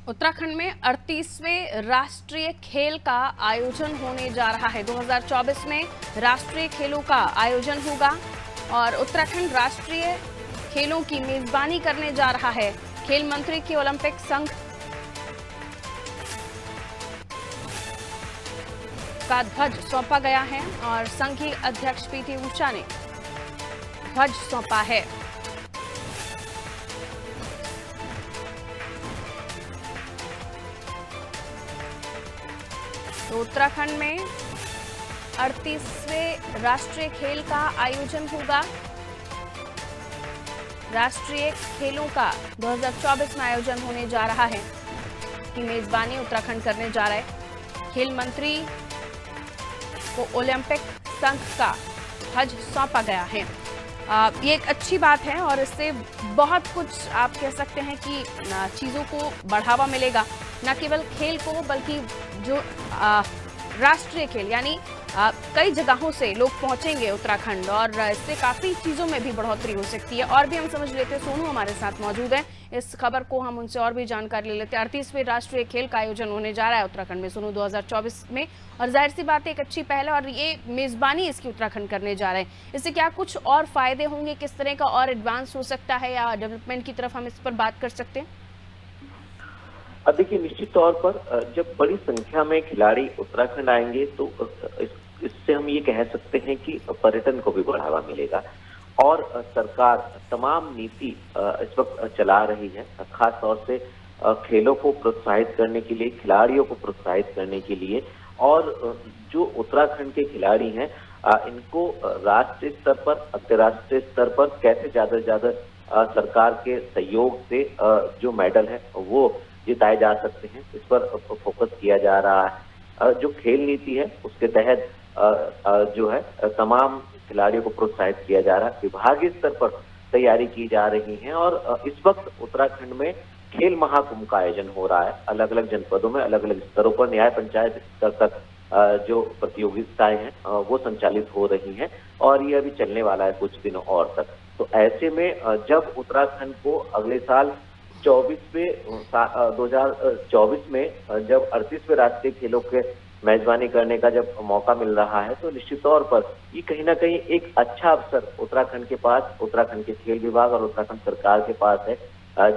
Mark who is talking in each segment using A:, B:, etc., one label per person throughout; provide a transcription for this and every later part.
A: उत्तराखंड में 38वें राष्ट्रीय खेल का आयोजन होने जा रहा है। 2024 में राष्ट्रीय खेलों का आयोजन होगा और उत्तराखंड राष्ट्रीय खेलों की मेजबानी करने जा रहा है। खेल मंत्री की ओलंपिक संघ का ध्वज सौंपा गया है और संघीय अध्यक्ष पीटी ऊषा ने ध्वज सौंपा है। तो उत्तराखंड में 38वें राष्ट्रीय खेल का आयोजन होगा। राष्ट्रीय खेलों का 2024 में आयोजन होने जा रहा है की मेजबानी उत्तराखंड करने जा रहा है। खेल मंत्री को ओलंपिक संघ का ध्वज सौंपा गया है। ये एक अच्छी बात है और इससे बहुत कुछ आप कह सकते हैं कि चीज़ों को बढ़ावा मिलेगा, न केवल खेल को बल्कि जो राष्ट्रीय खेल यानी कई जगहों से लोग पहुंचेंगे उत्तराखंड और इससे काफ़ी चीज़ों में भी बढ़ोतरी हो सकती है। और भी हम समझ लेते हैं, सोनू हमारे साथ मौजूद है, इस खबर को हम उनसे और भी जानकारी ले लेते हैं। 38वें राष्ट्रीय खेल का आयोजन होने जा रहा है उत्तराखंड में सोनू 2024 में, और जाहिर सी बात है एक अच्छी पहल है और ये मेज़बानी इसकी उत्तराखंड करने जा रहे हैं। इससे क्या कुछ और फायदे होंगे, किस तरह का और एडवांस हो सकता है या डेवलपमेंट की तरफ हम इस पर बात कर सकते हैं?
B: देखिए, निश्चित तौर पर जब बड़ी संख्या में खिलाड़ी उत्तराखंड आएंगे तो इससे हम ये कह सकते हैं कि पर्यटन को भी बढ़ावा मिलेगा और सरकार तमाम नीति इस वक्त चला रही है, खास तौर से खेलों को प्रोत्साहित करने के लिए, खिलाड़ियों को प्रोत्साहित करने के लिए। और जो उत्तराखंड के खिलाड़ी हैं इनको राष्ट्रीय स्तर पर, अंतर्राष्ट्रीय स्तर पर कैसे ज्यादा से ज्यादा सरकार के सहयोग से जो मेडल है वो जिताए जा सकते हैं, इस पर फोकस किया जा रहा है। जो खेल नीति है उसके तहत जो है तमाम खिलाड़ियों को प्रोत्साहित किया जा रहा है। विभागीय स्तर पर तैयारी की जा रही है और इस वक्त उत्तराखंड में खेल महाकुंभ का आयोजन हो रहा है। अलग अलग जनपदों में अलग अलग स्तरों पर न्याय पंचायत स्तर तक जो प्रतियोगिताएं हैं वो संचालित हो रही हैं और ये अभी चलने वाला है कुछ दिनों और तक। तो ऐसे में जब उत्तराखंड को अगले साल 2024 में जब 38वें राष्ट्रीय खेलों के मेजबानी करने का जब मौका मिल रहा है तो निश्चित तौर पर ये कहीं ना कहीं एक अच्छा अवसर उत्तराखंड के पास, उत्तराखंड के खेल विभाग और उत्तराखंड सरकार के पास है।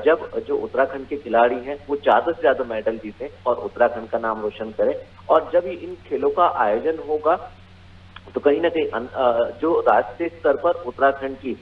B: जब जो उत्तराखंड के खिलाड़ी हैं वो ज्यादा से ज्यादा मेडल जीते और उत्तराखंड का नाम रोशन करें। और जब इन खेलों का आयोजन होगा तो कहीं ना कहीं जो राष्ट्रीय स्तर पर उत्तराखंड की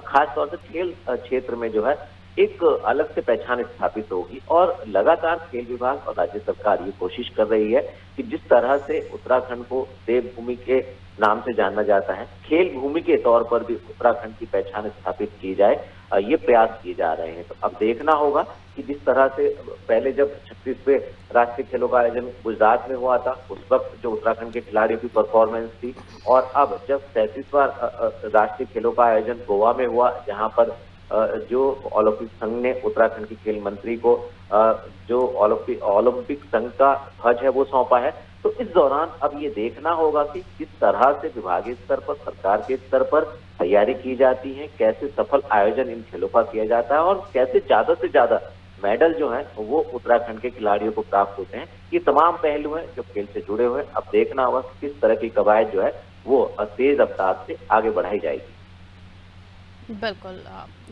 B: खास तौर से खेल क्षेत्र में जो है एक अलग से पहचान स्थापित होगी। और लगातार खेल विभाग और राज्य सरकार ये कोशिश कर रही है कि जिस तरह से उत्तराखंड को देवभूमि के नाम से जाना जाता है, खेल भूमि के तौर पर भी उत्तराखंड की पहचान स्थापित की जाए, ये प्रयास किए जा रहे हैं। तो अब देखना होगा कि जिस तरह से पहले जब 36वें राष्ट्रीय खेलों का आयोजन गुजरात में हुआ था उस वक्त जो उत्तराखंड के खिलाड़ियों की परफॉर्मेंस थी, और अब जब 37वां राष्ट्रीय खेलों का आयोजन गोवा में हुआ जहां पर जो ओलंपिक संघ ने उत्तराखंड के खेल मंत्री को जो ओलंपिक संघ का ध्वज है वो सौंपा है। तो इस दौरान अब ये देखना होगा कि किस तरह से विभागीय स्तर पर, सरकार के स्तर पर तैयारी की जाती है, कैसे सफल आयोजन इन खेलों का किया जाता है और कैसे ज्यादा से ज्यादा मेडल जो है वो उत्तराखंड के खिलाड़ियों को प्राप्त होते हैं। ये तमाम पहलू हैं जो खेल से जुड़े हुए हैं। अब देखना होगा कि किस तरह की कवायद जो है वो तेज रफ्तार से आगे बढ़ाई जाएगी।
A: बिल्कुल,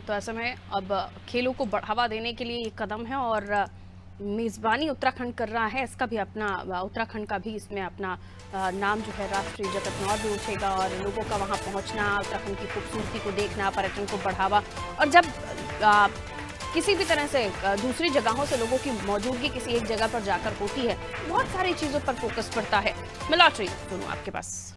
A: तो ऐसे में अब खेलों को बढ़ावा देने के लिए ये कदम है और मेज़बानी उत्तराखंड कर रहा है। इसका भी अपना, उत्तराखंड का भी इसमें अपना नाम जो है राष्ट्रीय जगत में और भी उठेगा और लोगों का वहाँ पहुँचना, उत्तराखंड की खूबसूरती को देखना, पर्यटन को बढ़ावा। और जब किसी भी तरह से दूसरी जगहों से लोगों की मौजूदगी किसी एक जगह पर जाकर होती है, बहुत सारी चीज़ों पर फोकस पड़ता है। मैं लौट रही हूं आपके पास।